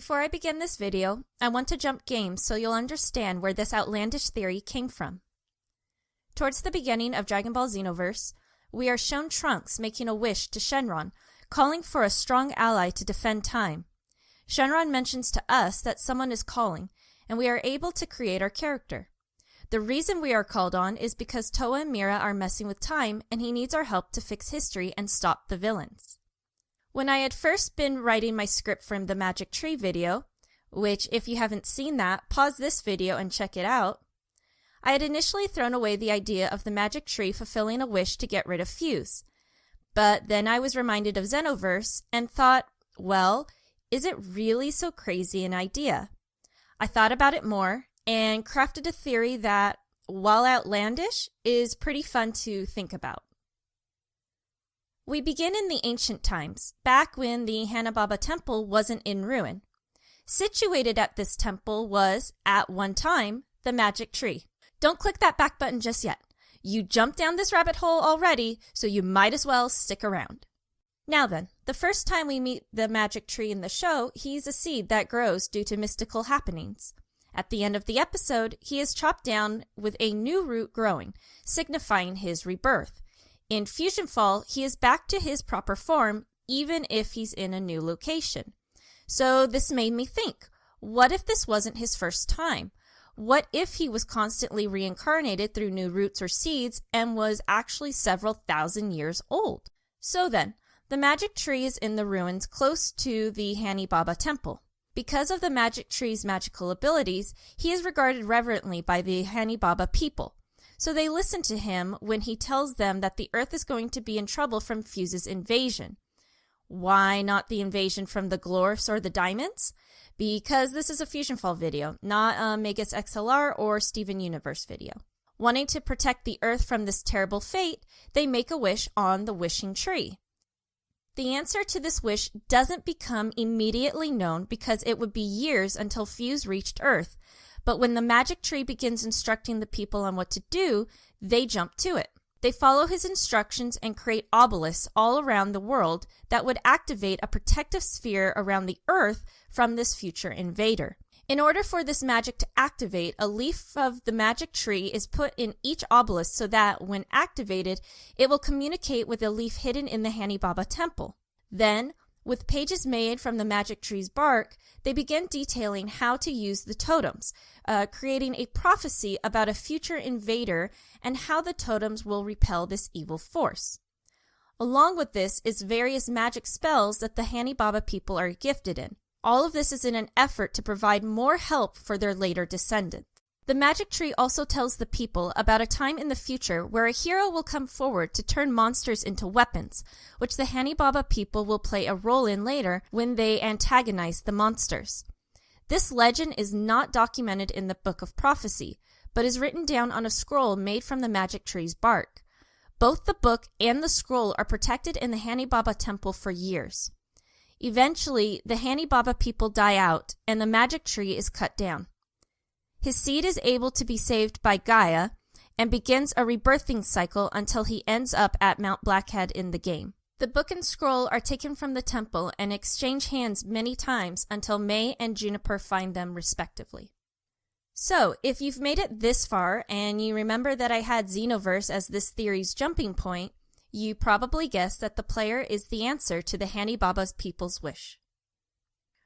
Before I begin this video, I want to jump games so you'll understand where this outlandish theory came from. Towards the beginning of Dragon Ball Xenoverse, we are shown Trunks making a wish to Shenron, calling for a strong ally to defend time. Shenron mentions to us that someone is calling, and we are able to create our character. The reason we are called on is because Toa and Mira are messing with time, and he needs our help to fix history and stop the villains. When I had first been writing my script from the Magic Tree video, which if you haven't seen that, pause this video and check it out, I had initially thrown away the idea of the Magic Tree fulfilling a wish to get rid of Fuse. But then I was reminded of Xenoverse and thought, well, is it really so crazy an idea? I thought about it more and crafted a theory that, while outlandish, is pretty fun to think about. We begin in the ancient times, back when the Hanababa Temple wasn't in ruin. Situated at this temple was, at one time, the Magic Tree. Don't click that back button just yet. You jumped down this rabbit hole already, so you might as well stick around. Now then, the first time we meet the Magic Tree in the show, he's a seed that grows due to mystical happenings. At the end of the episode, he is chopped down with a new root growing, signifying his rebirth. In Fusion Fall, he is back to his proper form, even if he's in a new location. So this made me think, what if this wasn't his first time? What if he was constantly reincarnated through new roots or seeds and was actually several thousand years old? So then, the Magic Tree is in the ruins close to the Hanababa Temple. Because of the Magic Tree's magical abilities, he is regarded reverently by the Hanababa people. So they listen to him when he tells them that the Earth is going to be in trouble from Fuse's invasion. Why not the invasion from the Glorfs or the Diamonds? Because this is a Fusion Fall video, not a Megas XLR or Steven Universe video. Wanting to protect the Earth from this terrible fate, they make a wish on the wishing tree. The answer to this wish doesn't become immediately known because it would be years until Fuse reached Earth. But when the Magic Tree begins instructing the people on what to do, they jump to it. They follow his instructions and create obelisks all around the world that would activate a protective sphere around the Earth from this future invader. In order for this magic to activate, a leaf of the Magic Tree is put in each obelisk so that, when activated, it will communicate with a leaf hidden in the Hanababa Temple. Then, with pages made from the Magic Tree's bark, they begin detailing how to use the totems, creating a prophecy about a future invader and how the totems will repel this evil force. Along with this is various magic spells that the Hanababa people are gifted in. All of this is in an effort to provide more help for their later descendants. The Magic Tree also tells the people about a time in the future where a hero will come forward to turn monsters into weapons, which the Hanababa people will play a role in later when they antagonize the monsters. This legend is not documented in the Book of Prophecy, but is written down on a scroll made from the Magic Tree's bark. Both the book and the scroll are protected in the Hanababa Temple for years. Eventually, the Hanababa people die out, and the Magic Tree is cut down. His seed is able to be saved by Gaia and begins a rebirthing cycle until he ends up at Mount Blackhead in the game. The book and scroll are taken from the temple and exchange hands many times until May and Juniper find them respectively. So, if you've made it this far and you remember that I had Xenoverse as this theory's jumping point, you probably guessed that the player is the answer to the Hanababa people's wish.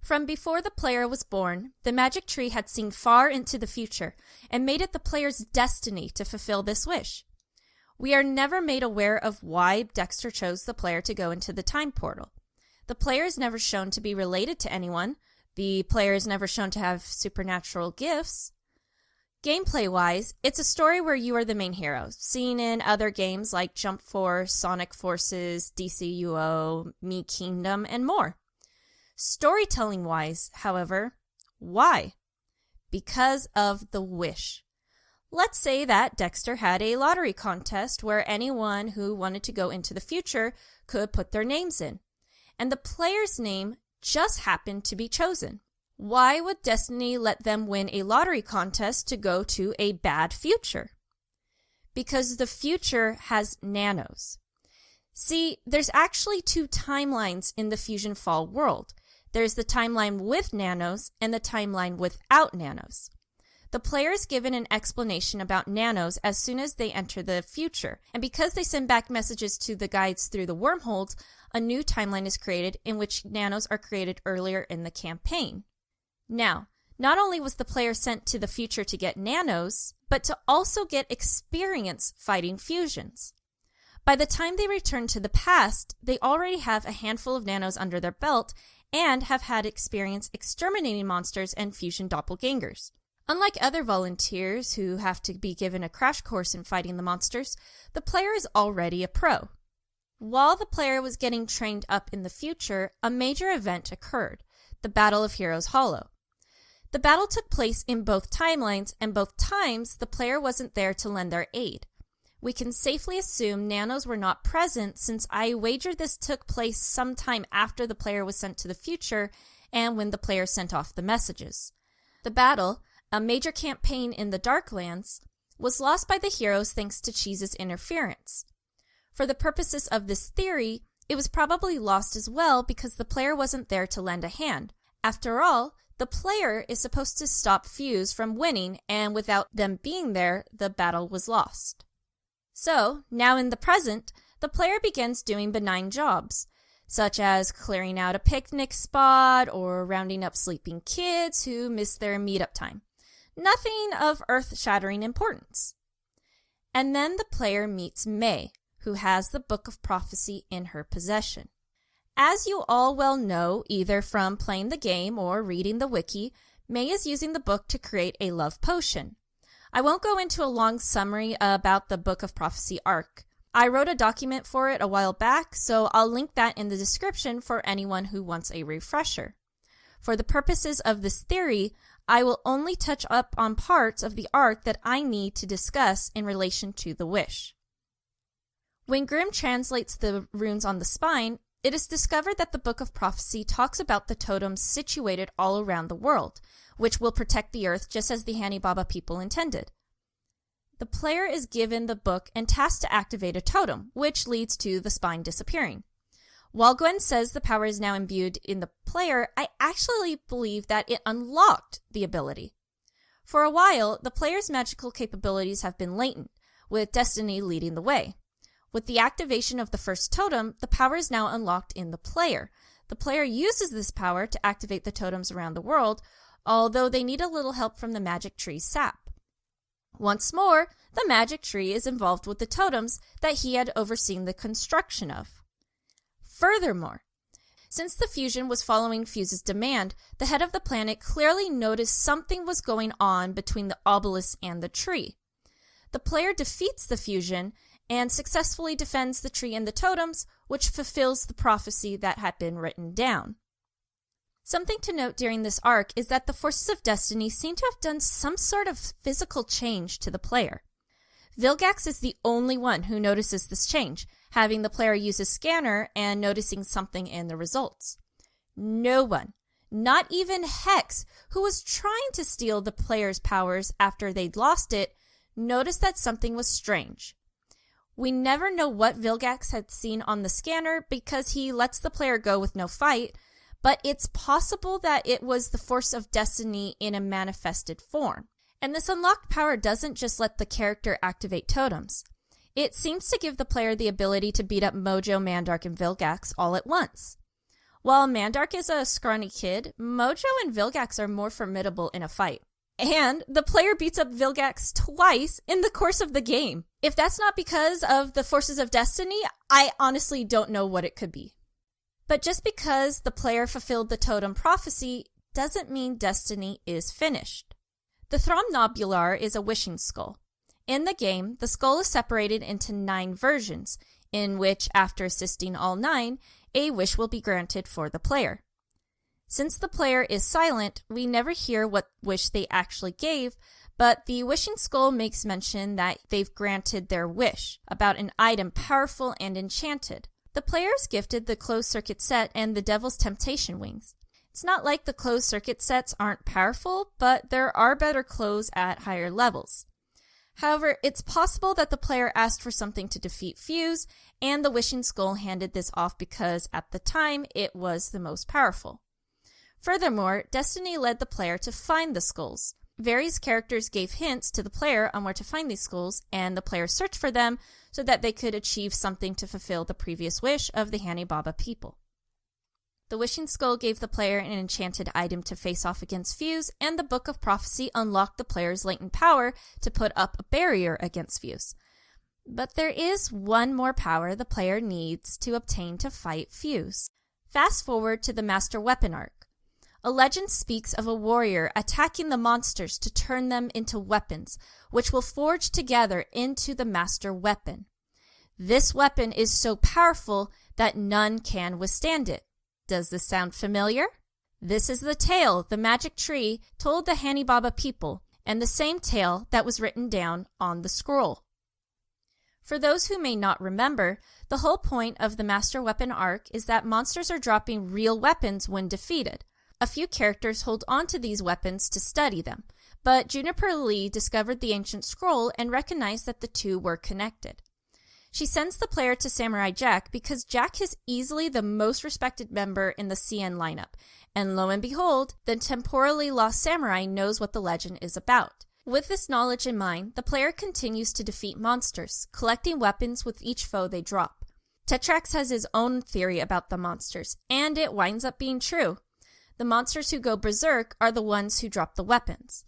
From before the player was born, the Magic Tree had seen far into the future and made it the player's destiny to fulfill this wish. We are never made aware of why Dexter chose the player to go into the time portal. The player is never shown to be related to anyone. The player is never shown to have supernatural gifts. Gameplay-wise, it's a story where you are the main hero, seen in other games like Jump Force, Sonic Forces, DCUO, Me Kingdom, and more. Storytelling-wise, however, why? Because of the wish. Let's say that Dexter had a lottery contest where anyone who wanted to go into the future could put their names in, and the player's name just happened to be chosen. Why would Destiny let them win a lottery contest to go to a bad future? Because the future has nanos. See, there's actually two timelines in the Fusion Fall world. There's the timeline with nanos and the timeline without nanos. The player is given an explanation about nanos as soon as they enter the future, and because they send back messages to the guides through the wormholes, a new timeline is created in which nanos are created earlier in the campaign. Now, not only was the player sent to the future to get nanos, but to also get experience fighting fusions. By the time they return to the past, they already have a handful of nanos under their belt and have had experience exterminating monsters and fusion doppelgangers. Unlike other volunteers who have to be given a crash course in fighting the monsters, the player is already a pro. While the player was getting trained up in the future, a major event occurred, the Battle of Heroes Hollow. The battle took place in both timelines, and both times the player wasn't there to lend their aid. We can safely assume nanos were not present since I wager this took place sometime after the player was sent to the future and when the player sent off the messages. The battle, a major campaign in the Darklands, was lost by the heroes thanks to Cheese's interference. For the purposes of this theory, it was probably lost as well because the player wasn't there to lend a hand. After all, the player is supposed to stop Fuse from winning, and without them being there, the battle was lost. So, now in the present, the player begins doing benign jobs, such as clearing out a picnic spot or rounding up sleeping kids who miss their meetup time. Nothing of earth-shattering importance. And then the player meets May, who has the Book of Prophecy in her possession. As you all well know, either from playing the game or reading the wiki, May is using the book to create a love potion. I won't go into a long summary about the Book of Prophecy arc. I wrote a document for it a while back, so I'll link that in the description for anyone who wants a refresher. For the purposes of this theory, I will only touch up on parts of the arc that I need to discuss in relation to the wish. When Grimm translates the runes on the spine, it is discovered that the Book of Prophecy talks about the totems situated all around the world, which will protect the earth just as the Hani Baba people intended. The player is given the book and tasked to activate a totem, which leads to the spine disappearing. While Gwen says the power is now imbued in the player, I actually believe that it unlocked the ability. For a while, the player's magical capabilities have been latent, with Destiny leading the way. With the activation of the first totem, the power is now unlocked in the player. The player uses this power to activate the totems around the world, although they need a little help from the magic tree's sap. Once more, the magic tree is involved with the totems that he had overseen the construction of. Furthermore, since the fusion was following Fuse's demand, the head of the planet clearly noticed something was going on between the obelisk and the tree. The player defeats the fusion and successfully defends the tree and the totems, which fulfills the prophecy that had been written down. Something to note during this arc is that the forces of destiny seem to have done some sort of physical change to the player. Vilgax is the only one who notices this change, having the player use a scanner and noticing something in the results. No one, not even Hex, who was trying to steal the player's powers after they'd lost it, noticed that something was strange. We never know what Vilgax had seen on the scanner because he lets the player go with no fight, but it's possible that it was the force of destiny in a manifested form. And this unlocked power doesn't just let the character activate totems. It seems to give the player the ability to beat up Mojo, Mandark, and Vilgax all at once. While Mandark is a scrawny kid, Mojo and Vilgax are more formidable in a fight. And the player beats up Vilgax twice in the course of the game. If that's not because of the forces of destiny, I honestly don't know what it could be. But just because the player fulfilled the totem prophecy doesn't mean destiny is finished. The Throm Nobular is a wishing skull. In the game, the skull is separated into 9 versions, in which, after assisting all 9, a wish will be granted for the player. Since the player is silent, we never hear what wish they actually gave, but the wishing skull makes mention that they've granted their wish, about an item powerful and enchanted. The player is gifted the closed circuit set and the Devil's Temptation wings. It's not like the closed circuit sets aren't powerful, but there are better clothes at higher levels. However, it's possible that the player asked for something to defeat Fuse, and the wishing skull handed this off because at the time it was the most powerful. Furthermore, Destiny led the player to find the skulls. Various characters gave hints to the player on where to find these skulls, and the player searched for them so that they could achieve something to fulfill the previous wish of the Hani Baba people. The wishing skull gave the player an enchanted item to face off against Fuse, and the Book of Prophecy unlocked the player's latent power to put up a barrier against Fuse. But there is one more power the player needs to obtain to fight Fuse. Fast forward to the Master Weapon arc. A legend speaks of a warrior attacking the monsters to turn them into weapons, which will forge together into the Master Weapon. This weapon is so powerful that none can withstand it. Does this sound familiar? This is the tale the magic tree told the Hani Baba people, and the same tale that was written down on the scroll. For those who may not remember, the whole point of the Master Weapon arc is that monsters are dropping real weapons when defeated. A few characters hold on to these weapons to study them, but Juniper Lee discovered the ancient scroll and recognized that the two were connected. She sends the player to Samurai Jack because Jack is easily the most respected member in the CN lineup, and lo and behold, the temporally lost samurai knows what the legend is about. With this knowledge in mind, the player continues to defeat monsters, collecting weapons with each foe they drop. Tetrax has his own theory about the monsters, and it winds up being true. The monsters who go berserk are the ones who drop the weapons.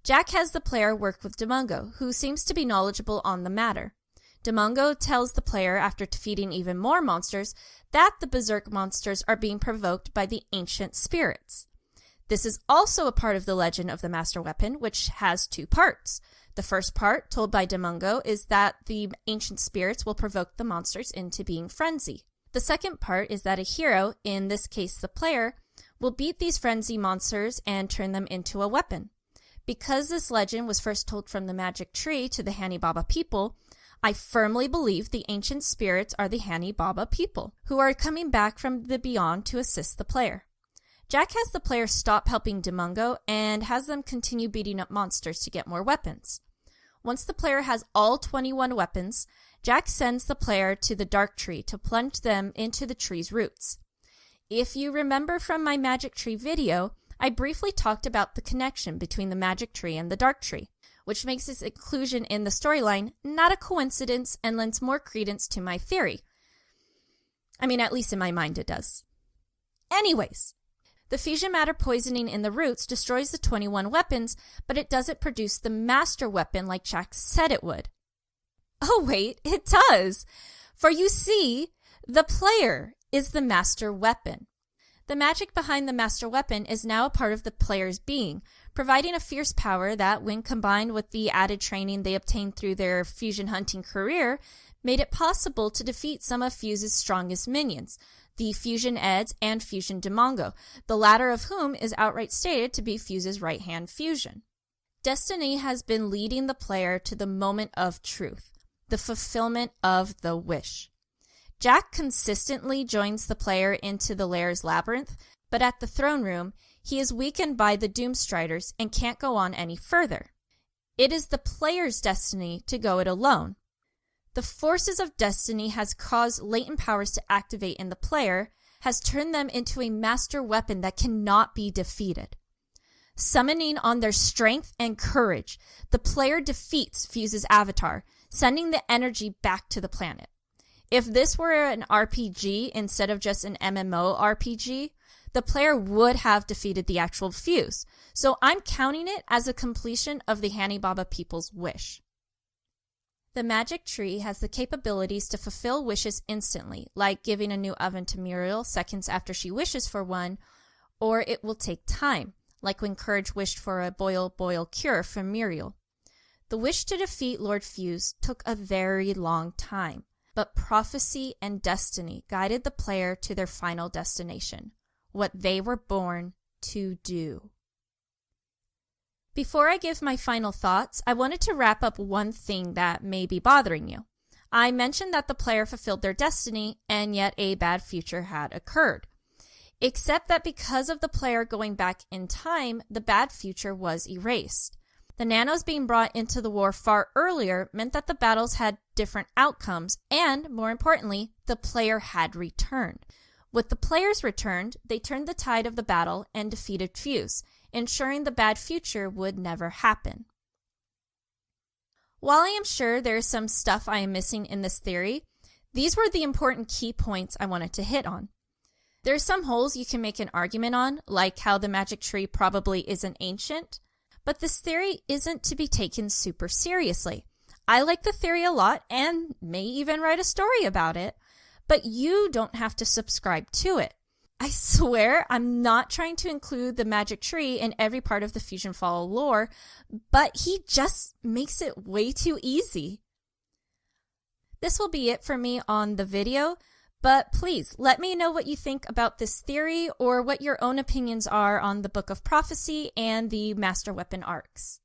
Jack has the player work with Demungo, who seems to be knowledgeable on the matter. Demungo tells the player, after defeating even more monsters, that the berserk monsters are being provoked by the ancient spirits. This is also a part of the legend of the Master Weapon, which has two parts. The first part, told by Demungo, is that the ancient spirits will provoke the monsters into being frenzy. The second part is that a hero, in this case the player, will beat these frenzy monsters and turn them into a weapon. Because this legend was first told from the magic tree to the Hani Baba people, I firmly believe the ancient spirits are the Hani Baba people, who are coming back from the beyond to assist the player. Jack has the player stop helping Demungo and has them continue beating up monsters to get more weapons. Once the player has all 21 weapons, Jack sends the player to the Dark Tree to plunge them into the tree's roots. If you remember from my Magic Tree video, I briefly talked about the connection between the Magic Tree and the Dark Tree, which makes its inclusion in the storyline not a coincidence and lends more credence to my theory. I mean, at least in my mind it does. Anyways, the fusion matter poisoning in the roots destroys the 21 weapons, but it doesn't produce the Master Weapon like Jack said it would. Oh wait, it does! For you see, the player is the Master Weapon. The magic behind the Master Weapon is now a part of the player's being, providing a fierce power that, when combined with the added training they obtained through their fusion hunting career, made it possible to defeat some of Fuse's strongest minions, the Fusion Eds and Fusion Demongo, the latter of whom is outright stated to be Fuse's right-hand fusion. Destiny has been leading the player to the moment of truth, the fulfillment of the wish. Jack consistently joins the player into the Lair's labyrinth, but at the throne room, he is weakened by the Doomstriders and can't go on any further. It is the player's destiny to go it alone. The forces of destiny has caused latent powers to activate in the player, has turned them into a master weapon that cannot be defeated. Summoning on their strength and courage, the player defeats Fuse's avatar, sending the energy back to the planet. If this were an RPG instead of just an MMO RPG, the player would have defeated the actual Fuse, so I'm counting it as a completion of the Hani Baba people's wish. The magic tree has the capabilities to fulfill wishes instantly, like giving a new oven to Muriel seconds after she wishes for one, or it will take time, like when Courage wished for a boil cure for Muriel. The wish to defeat Lord Fuse took a very long time, but prophecy and destiny guided the player to their final destination, what they were born to do. Before I give my final thoughts, I wanted to wrap up one thing that may be bothering you. I mentioned that the player fulfilled their destiny, and yet a bad future had occurred. Except that because of the player going back in time, the bad future was erased. The nanos being brought into the war far earlier meant that the battles had different outcomes, and, more importantly, the player had returned. With the players returned, they turned the tide of the battle and defeated Fuse, ensuring the bad future would never happen. While I am sure there is some stuff I am missing in this theory, these were the important key points I wanted to hit on. There are some holes you can make an argument on, like how the magic tree probably isn't ancient, but this theory isn't to be taken super seriously. I like the theory a lot and may even write a story about it, but you don't have to subscribe to it. I swear I'm not trying to include the magic tree in every part of the Fusion Fall lore, but he just makes it way too easy. This will be it for me on the video, but please let me know what you think about this theory or what your own opinions are on the Book of Prophecy and the Master Weapon arcs.